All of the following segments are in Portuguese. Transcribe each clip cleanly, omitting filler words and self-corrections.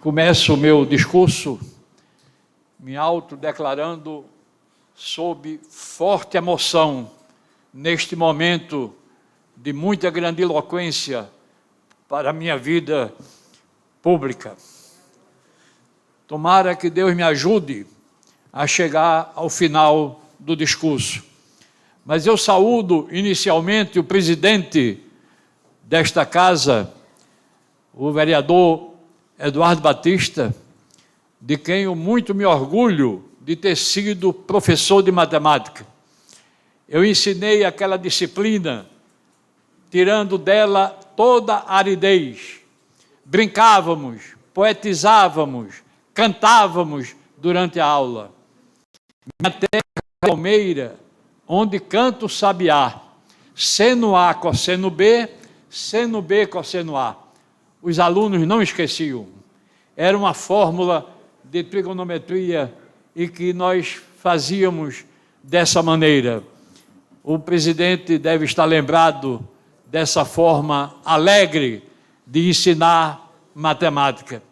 Começo o meu discurso me autodeclarando sob forte emoção neste momento de muita grandiloquência para a minha vida pública. Tomara que Deus me ajude a chegar ao final do discurso. Mas eu saúdo inicialmente o presidente desta casa, o vereador Eduardo Batista, de quem eu muito me orgulho de ter sido professor de matemática. Eu ensinei aquela disciplina, tirando dela toda a aridez. Brincávamos, poetizávamos, cantávamos durante a aula. Minha terra é Palmeira, onde canto sabiá, seno A, cosseno B, seno B, cosseno A. Os alunos não esqueciam. Era uma fórmula de trigonometria e que nós fazíamos dessa maneira. O presidente deve estar lembrado dessa forma alegre de ensinar matemática.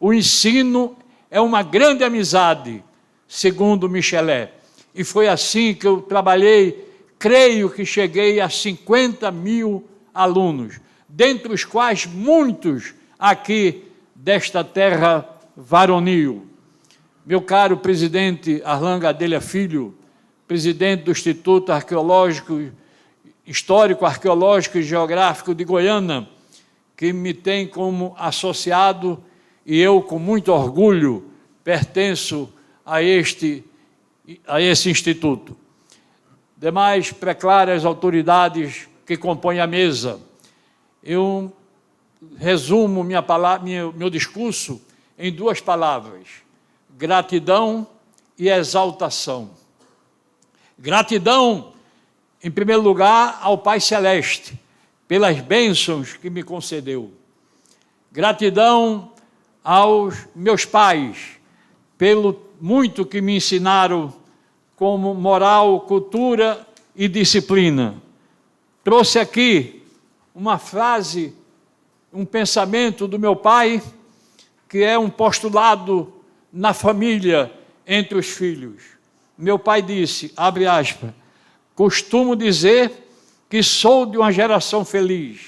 O ensino é uma grande amizade, segundo Michelet. E foi assim que eu trabalhei, creio que cheguei a 50 mil alunos, dentre os quais muitos aqui desta terra varonil. Meu caro presidente Arlan Gadelha Filho, presidente do Instituto Arqueológico, Histórico, Arqueológico e Geográfico de Goiânia, que me tem como associado e eu, com muito orgulho, pertenço a esse instituto. Demais preclaras autoridades que compõem a mesa, eu resumo meu discurso em duas palavras: gratidão e exaltação. Gratidão, em primeiro lugar, ao Pai Celeste, pelas bênçãos que me concedeu. Gratidão aos meus pais, pelo muito que me ensinaram como moral, cultura e disciplina. Trouxe aqui uma frase, um pensamento do meu pai, que é um postulado na família entre os filhos. Meu pai disse, abre aspas, costumo dizer que sou de uma geração feliz,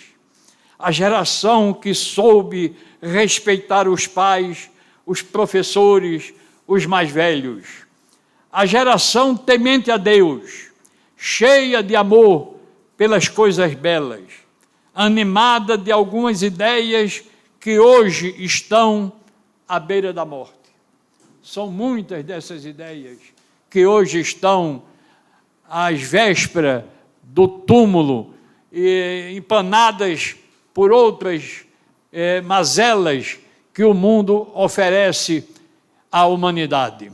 a geração que soube respeitar os pais, os professores, os mais velhos, a geração temente a Deus, cheia de amor pelas coisas belas, animada de algumas ideias que hoje estão à beira da morte. São muitas dessas ideias que hoje estão às vésperas do túmulo, empanadas por outras mazelas que o mundo oferece à humanidade.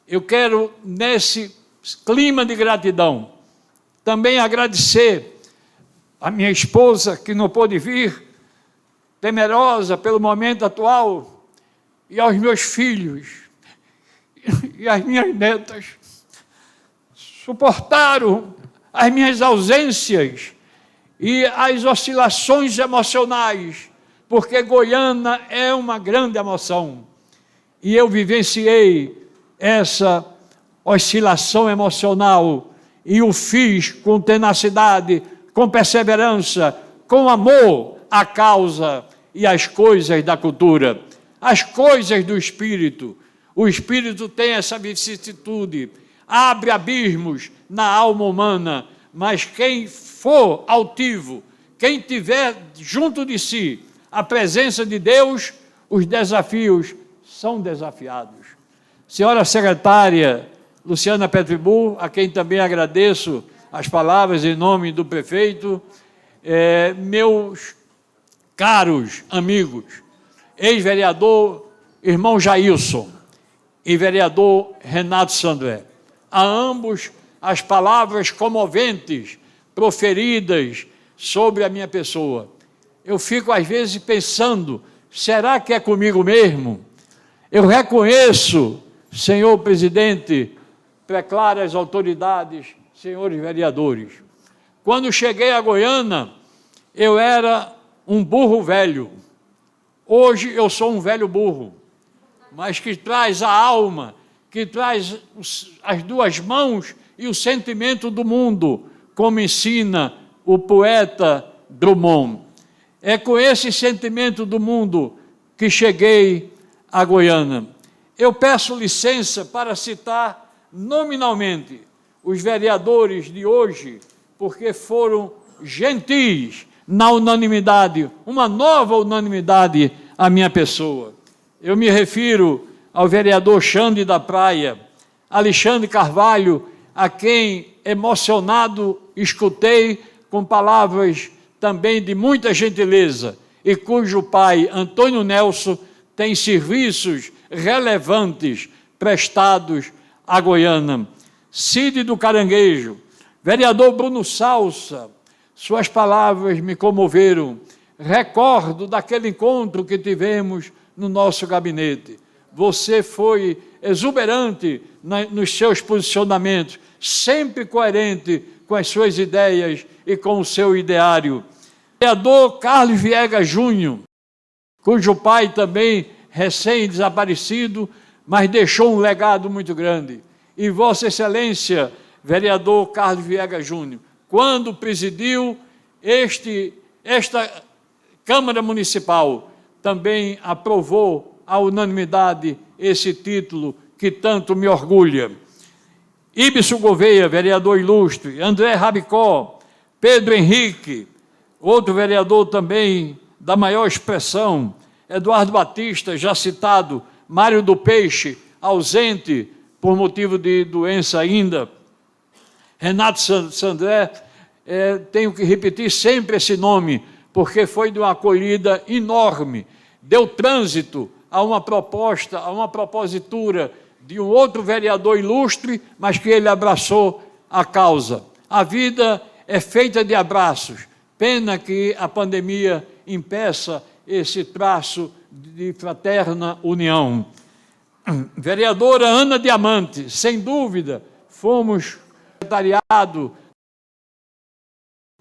Eu quero, nesse clima de gratidão, também agradecer a minha esposa, que não pôde vir, temerosa pelo momento atual, e aos meus filhos, e às minhas netas, suportaram as minhas ausências e as oscilações emocionais, porque Goiânia é uma grande emoção, e eu vivenciei essa oscilação emocional, e o fiz com tenacidade, com perseverança, com amor à causa e às coisas da cultura, as coisas do Espírito. O Espírito tem essa vicissitude, abre abismos na alma humana, mas quem for altivo, quem tiver junto de si a presença de Deus, os desafios são desafiados. Senhora secretária Luciana Petribu, a quem também agradeço as palavras em nome do prefeito, meus caros amigos, ex-vereador irmão Jailson e vereador Renato Sandré, a ambos as palavras comoventes proferidas sobre a minha pessoa. Eu fico às vezes pensando, será que é comigo mesmo? Eu reconheço, senhor presidente, preclaras autoridades, senhores vereadores, quando cheguei a Goiânia, eu era um burro velho, Hoje eu sou um velho burro, mas que traz a alma, que traz as duas mãos e o sentimento do mundo, como ensina o poeta Drummond. É com esse sentimento do mundo que cheguei a Goiânia. Eu peço licença para citar nominalmente os vereadores de hoje, porque foram gentis na unanimidade, uma nova unanimidade à minha pessoa. Eu me refiro ao vereador Xande da Praia, Alexandre Carvalho, a quem, emocionado, escutei com palavras também de muita gentileza, e cujo pai, Antônio Nelson, tem serviços relevantes prestados à Goiânia. Cide do Caranguejo, vereador Bruno Salsa, suas palavras me comoveram. Recordo daquele encontro que tivemos no nosso gabinete. Você foi exuberante nos seus posicionamentos, sempre coerente com as suas ideias e com o seu ideário. Vereador Carlos Viegas Júnior, cujo pai também recém-desaparecido, mas deixou um legado muito grande. E Vossa Excelência, vereador Carlos Viegas Júnior, quando presidiu esta Câmara Municipal, também aprovou à unanimidade esse título que tanto me orgulha. Ibson Gouveia, vereador ilustre, André Rabicó, Pedro Henrique, outro vereador também da maior expressão, Eduardo Batista, já citado, Mário do Peixe, ausente por motivo de doença ainda, Renato Sandré, tenho que repetir sempre esse nome, porque foi de uma acolhida enorme, deu trânsito a uma proposta, a uma propositura de um outro vereador ilustre, mas que ele abraçou a causa. A vida é feita de abraços, pena que a pandemia impeça esse traço de fraterna união. Vereadora Ana Diamante, sem dúvida, fomos secretariado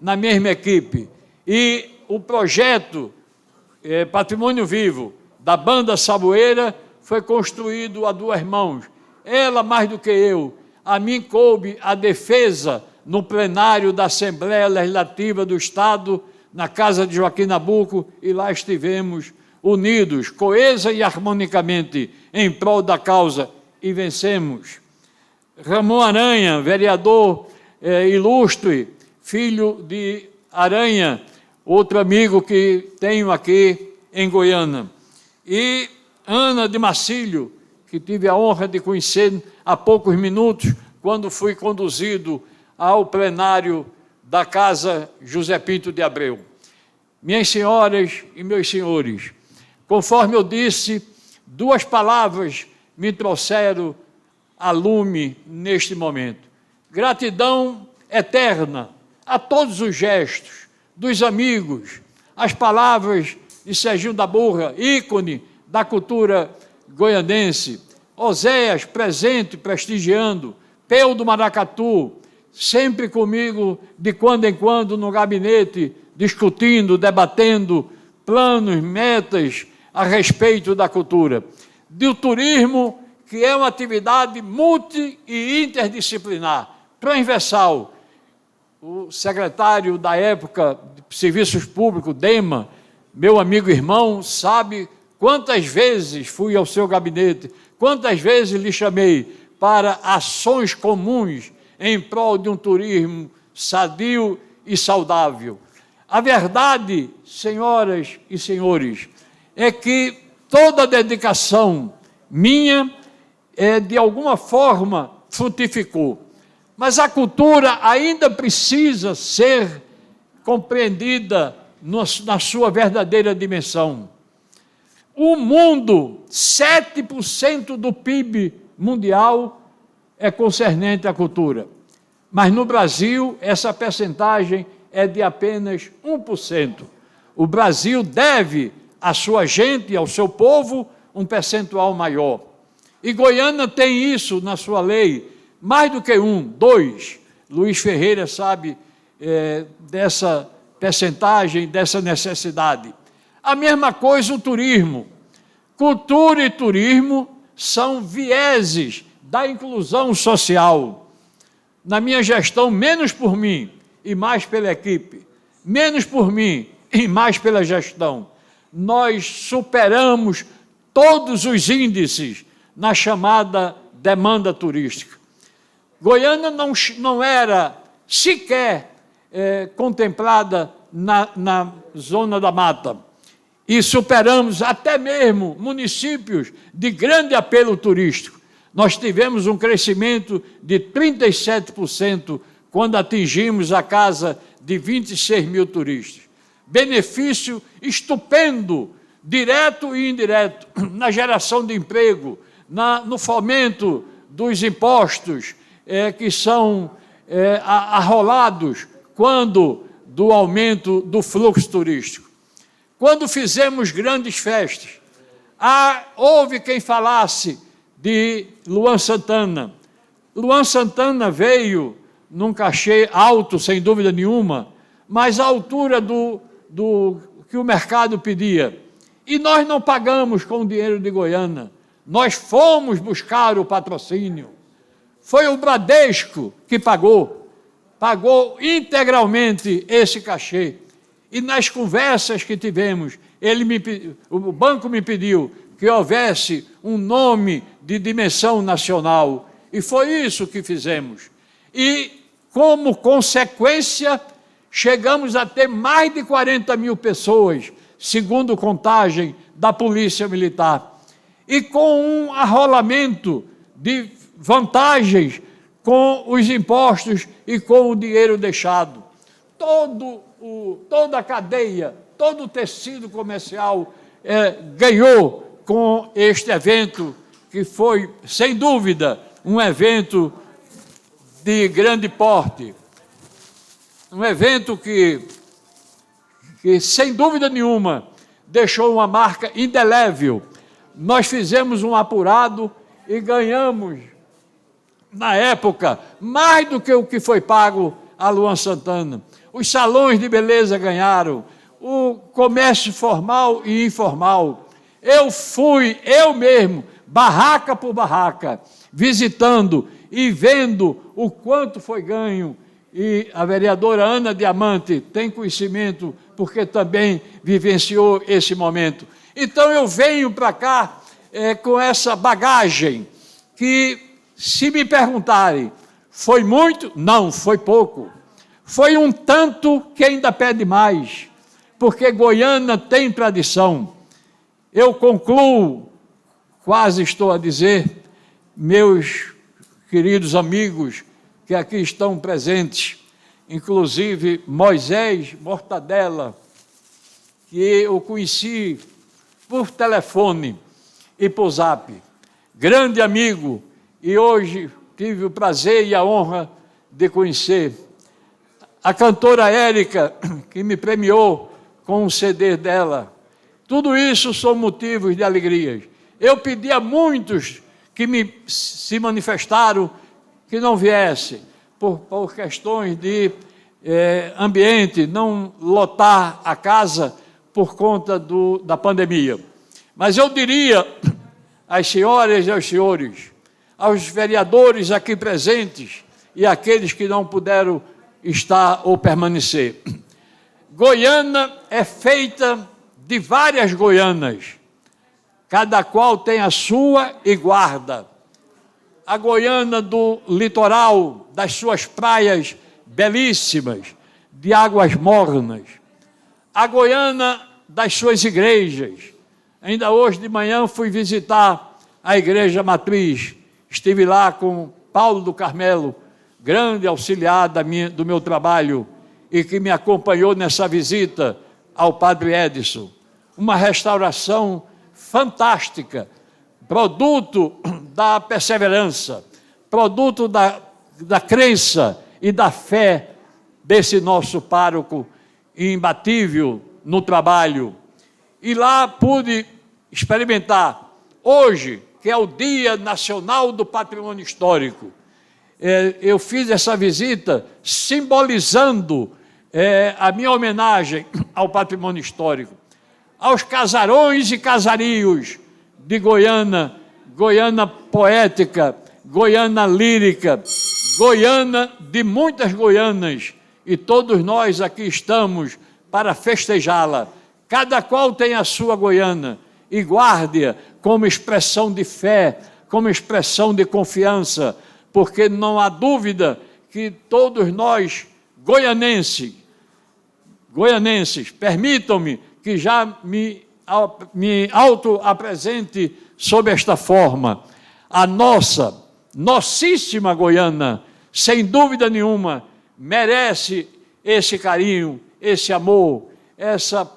na mesma equipe, e o projeto Patrimônio Vivo da Banda Saboeira foi construído a duas mãos. Ela, mais do que eu, a mim coube a defesa no plenário da Assembleia Legislativa do Estado, na casa de Joaquim Nabuco, e lá estivemos unidos, coesa e harmonicamente, em prol da causa, e vencemos. Ramon Aranha, vereador ilustre, filho de Aranha, outro amigo que tenho aqui em Goiânia. E Ana de Marcílio, que tive a honra de conhecer há poucos minutos, quando fui conduzido ao plenário da Casa José Pinto de Abreu. Minhas senhoras e meus senhores, conforme eu disse, duas palavras me trouxeram a lume neste momento. Gratidão eterna a todos os gestos dos amigos, as palavras de Serginho da Burra, ícone da cultura goianense, Oséias, presente, prestigiando, Peu do Maracatu, sempre comigo, de quando em quando, no gabinete, discutindo, debatendo planos, metas a respeito da cultura. Do turismo, que é uma atividade multi e interdisciplinar, transversal. O secretário da época de Serviços Públicos, Dema, meu amigo e irmão, sabe quantas vezes fui ao seu gabinete, quantas vezes lhe chamei para ações comuns em prol de um turismo sadio e saudável. A verdade, senhoras e senhores, é que toda a dedicação minha, de alguma forma, frutificou. Mas a cultura ainda precisa ser compreendida na sua verdadeira dimensão. O mundo, 7% do PIB mundial é concernente à cultura. Mas no Brasil, essa percentagem é de apenas 1%. O Brasil deve à sua gente, ao seu povo, um percentual maior. E Goiânia tem isso na sua lei, mais do que 2. Luiz Ferreira sabe dessa percentagem, dessa necessidade. A mesma coisa o turismo. Cultura e turismo são vieses da inclusão social. Na minha gestão, menos por mim e mais pela equipe, menos por mim e mais pela gestão, nós superamos todos os índices na chamada demanda turística. Goiânia não era sequer contemplada na zona da mata, e superamos até mesmo municípios de grande apelo turístico. Nós tivemos um crescimento de 37% quando atingimos a casa de 26 mil turistas. Benefício estupendo, direto e indireto, na geração de emprego, no fomento dos impostos que são arrolados quando do aumento do fluxo turístico. Quando fizemos grandes festas, houve quem falasse de Luan Santana. Luan Santana veio num cachê alto, sem dúvida nenhuma, mas à altura do que o mercado pedia. E nós não pagamos com o dinheiro de Goiânia, nós fomos buscar o patrocínio. Foi o Bradesco que pagou integralmente esse cachê. E nas conversas que tivemos, o banco me pediu que houvesse um nome de dimensão nacional. E foi isso que fizemos. E, como consequência, chegamos a ter mais de 40 mil pessoas, segundo contagem da Polícia Militar. E com um arrolamento de vantagens com os impostos e com o dinheiro deixado. Toda a cadeia, todo o tecido comercial ganhou com este evento, que foi, sem dúvida, um evento de grande porte. Um evento que sem dúvida nenhuma, deixou uma marca indelével. Nós fizemos um apurado e ganhamos, na época, mais do que o que foi pago a Luan Santana. Os salões de beleza ganharam, o comércio formal e informal. Eu mesmo, barraca por barraca, visitando e vendo o quanto foi ganho. E a vereadora Ana Diamante tem conhecimento, porque também vivenciou esse momento. Então eu venho para cá com essa bagagem que, se me perguntarem, foi muito? Não, foi pouco. Foi um tanto que ainda pede mais, porque Goiânia tem tradição. Eu concluo, quase estou a dizer, meus queridos amigos que aqui estão presentes, inclusive Moisés Mortadela, que eu conheci por telefone e por zap, grande amigo, e hoje tive o prazer e a honra de conhecer. A cantora Érica, que me premiou com um CD dela. Tudo isso são motivos de alegrias. Eu pedi a muitos que se manifestaram que não viesse, por questões de ambiente, não lotar a casa por conta da pandemia. Mas eu diria às senhoras e aos senhores, aos vereadores aqui presentes e àqueles que não puderam estar ou permanecer, Goiânia é feita de várias Goianas, cada qual tem a sua e guarda. A Goiânia do litoral, das suas praias belíssimas, de águas mornas. A Goiânia das suas igrejas. Ainda hoje de manhã fui visitar a igreja matriz. Estive lá com Paulo do Carmelo, grande auxiliar do meu trabalho, e que me acompanhou nessa visita ao Padre Edson. Uma restauração fantástica, produto da perseverança, produto da crença e da fé desse nosso pároco imbatível no trabalho. E lá pude experimentar, hoje, que é o Dia Nacional do Patrimônio Histórico, eu fiz essa visita simbolizando a minha homenagem ao patrimônio histórico. aos casarões e casarios de Goiânia, Goiânia poética, Goiânia lírica, Goiânia de muitas Goianas, e todos nós aqui estamos para festejá-la. Cada qual tem a sua Goiânia, e guarde-a como expressão de fé, como expressão de confiança, porque não há dúvida que todos nós, goianenses, permitam-me que já me auto-apresente sob esta forma. A nossíssima Goiânia, sem dúvida nenhuma, merece esse carinho, esse amor, essa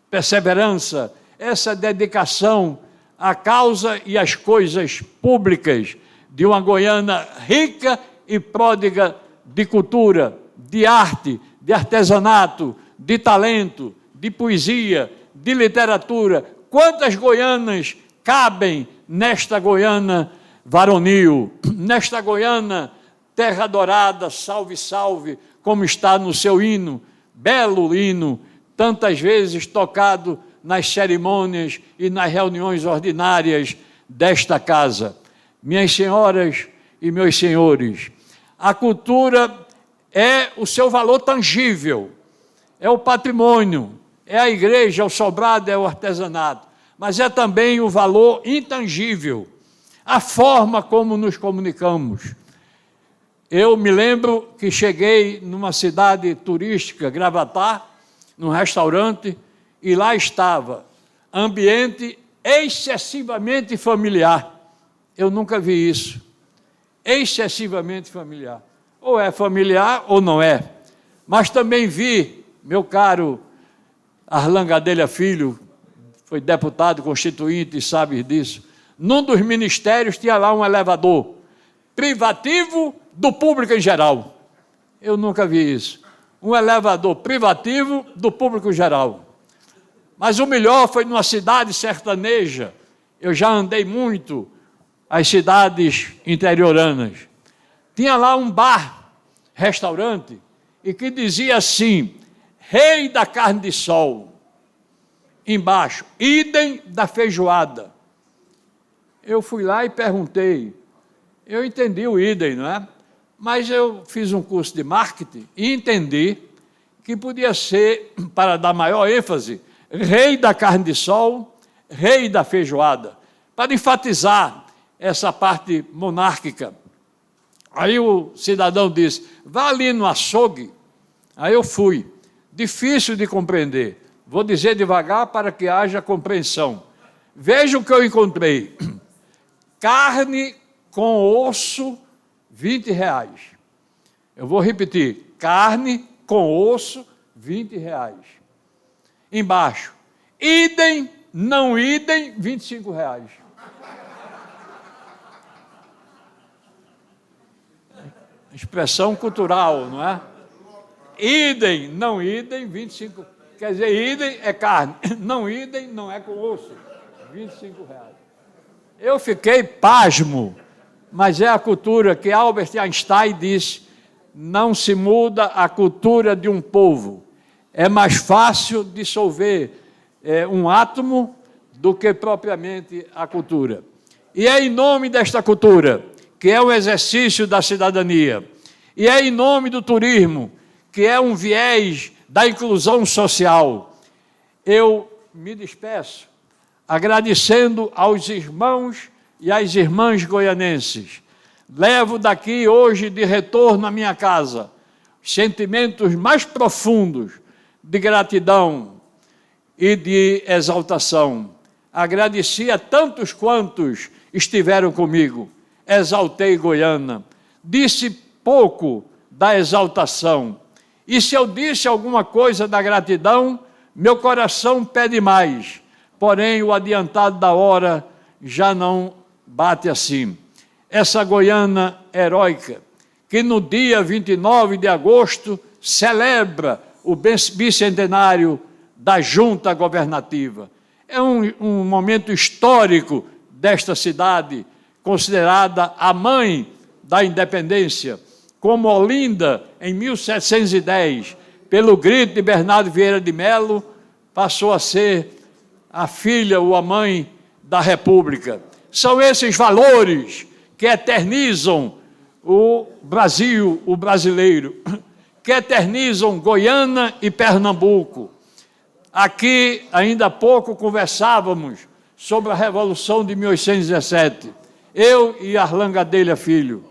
perseverança, essa dedicação à causa e às coisas públicas de uma Goiânia rica e pródiga de cultura, de arte, de artesanato, de talento, de poesia, de literatura. Quantas Goianas cabem nesta Goiânia varonil, nesta Goiânia terra dourada, salve, salve, como está no seu hino, belo hino, tantas vezes tocado nas cerimônias e nas reuniões ordinárias desta casa. Minhas senhoras e meus senhores, a cultura é o seu valor tangível, é o patrimônio, é a igreja, é o sobrado, é o artesanato, mas é também o valor intangível, a forma como nos comunicamos. Eu me lembro que cheguei numa cidade turística, Gravatá, num restaurante, e lá estava ambiente excessivamente familiar. Eu nunca vi isso. Excessivamente familiar. Ou é familiar ou não é. Mas também vi, meu caro Arlan Gadelha Filho, foi deputado constituinte e sabe disso, num dos ministérios tinha lá um elevador privativo do público em geral. Eu nunca vi isso. Um elevador privativo do público em geral. Mas o melhor foi numa cidade sertaneja. Eu já andei muito as cidades interioranas. Tinha lá um bar, restaurante, e que dizia assim: Rei da carne de sol. Embaixo, idem da feijoada. Eu fui lá e perguntei. Eu entendi o idem, não é? Mas eu fiz um curso de marketing e entendi que podia ser, para dar maior ênfase, Rei da carne de sol, Rei da feijoada, para enfatizar essa parte monárquica. Aí o cidadão disse: vá ali no açougue. Aí eu fui. Difícil de compreender. Vou dizer devagar para que haja compreensão. Veja o que eu encontrei. Carne com osso, R$20. Eu vou repetir. Carne com osso, R$20. Embaixo. Idem, não idem, R$25. Expressão cultural, não é? Idem, não idem, 25. Quer dizer, idem é carne, não idem não é com osso, R$25. Eu fiquei pasmo, mas é a cultura que Albert Einstein disse: não se muda a cultura de um povo. É mais fácil dissolver um átomo do que propriamente a cultura. E é em nome desta cultura, que é o exercício da cidadania, e é em nome do turismo, que é um viés da inclusão social, eu me despeço agradecendo aos irmãos e às irmãs goianenses. Levo daqui hoje de retorno à minha casa sentimentos mais profundos de gratidão e de exaltação. Agradeci a tantos quantos estiveram comigo. Exaltei Goiânia. Disse pouco da exaltação. E se eu disse alguma coisa da gratidão, meu coração pede mais. Porém, o adiantado da hora já não bate assim. Essa Goiânia heróica, que no dia 29 de agosto celebra o bicentenário da Junta Governativa. É um momento histórico desta cidade, considerada a mãe da independência, como Olinda, em 1710, pelo grito de Bernardo Vieira de Melo, passou a ser a filha ou a mãe da República. São esses valores que eternizam o Brasil, o brasileiro, que eternizam Goiânia e Pernambuco. Aqui, ainda há pouco, conversávamos sobre a Revolução de 1817. Eu e Arlan Gadelha Filho.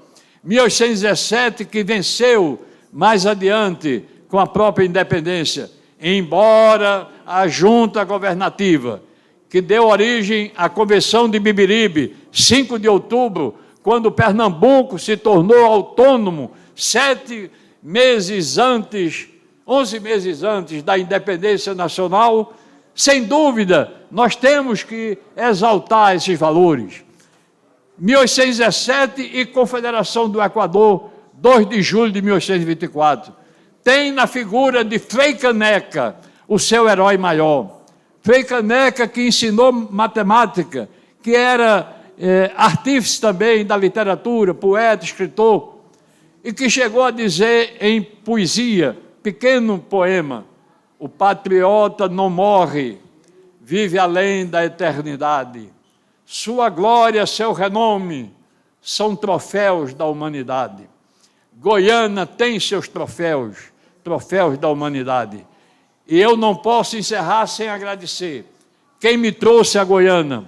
1817 que venceu mais adiante com a própria independência, embora a junta governativa, que deu origem à Convenção de Bibiribe, 5 de outubro, quando Pernambuco se tornou autônomo, 11 meses antes da independência nacional. Sem dúvida, nós temos que exaltar esses valores. 1817 e Confederação do Equador, 2 de julho de 1824. Tem na figura de Frei Caneca o seu herói maior. Frei Caneca, que ensinou matemática, que era artífice também da literatura, poeta, escritor, e que chegou a dizer em poesia, pequeno poema: o patriota não morre, vive além da eternidade. Sua glória, seu renome, são troféus da humanidade. Goiânia tem seus troféus, troféus da humanidade. E eu não posso encerrar sem agradecer quem me trouxe a Goiânia,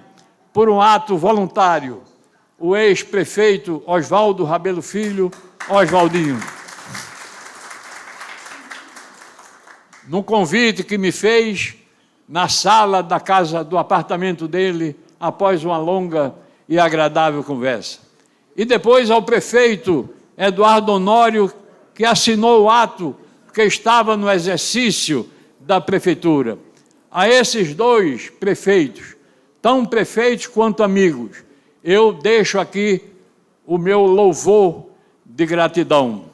por um ato voluntário, o ex-prefeito Oswaldo Rabelo Filho, Oswaldinho. No convite que me fez na sala da casa, do apartamento dele, após uma longa e agradável conversa. E depois ao prefeito Eduardo Honório, que assinou o ato, que estava no exercício da prefeitura. A esses dois prefeitos, tão prefeitos quanto amigos, eu deixo aqui o meu louvor de gratidão.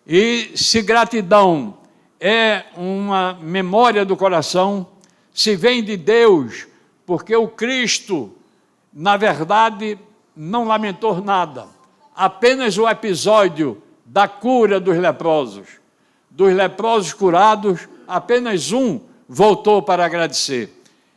E se gratidão é uma memória do coração, se vem de Deus, porque o Cristo, na verdade, não lamentou nada, apenas o episódio da cura dos leprosos. Dos leprosos curados, apenas um voltou para agradecer.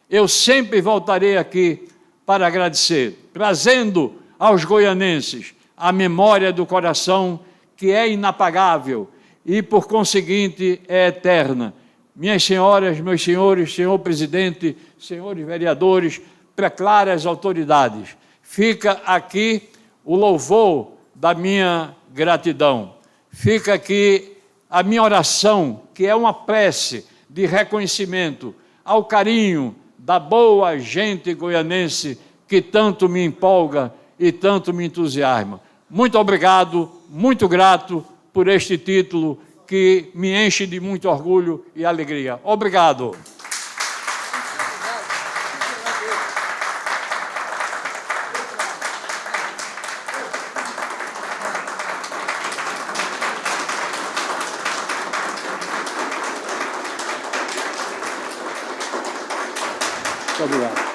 Eu sempre voltarei aqui para agradecer, trazendo aos goianenses a memória do coração, que é inapagável e, por conseguinte, é eterna. Minhas senhoras, meus senhores, senhor presidente, senhores vereadores, preclaras autoridades, fica aqui o louvor da minha gratidão. Fica aqui a minha oração, que é uma prece de reconhecimento ao carinho da boa gente goianense que tanto me empolga e tanto me entusiasma. Muito obrigado, muito grato por este título que me enche de muito orgulho e alegria. Obrigado. Muito obrigado.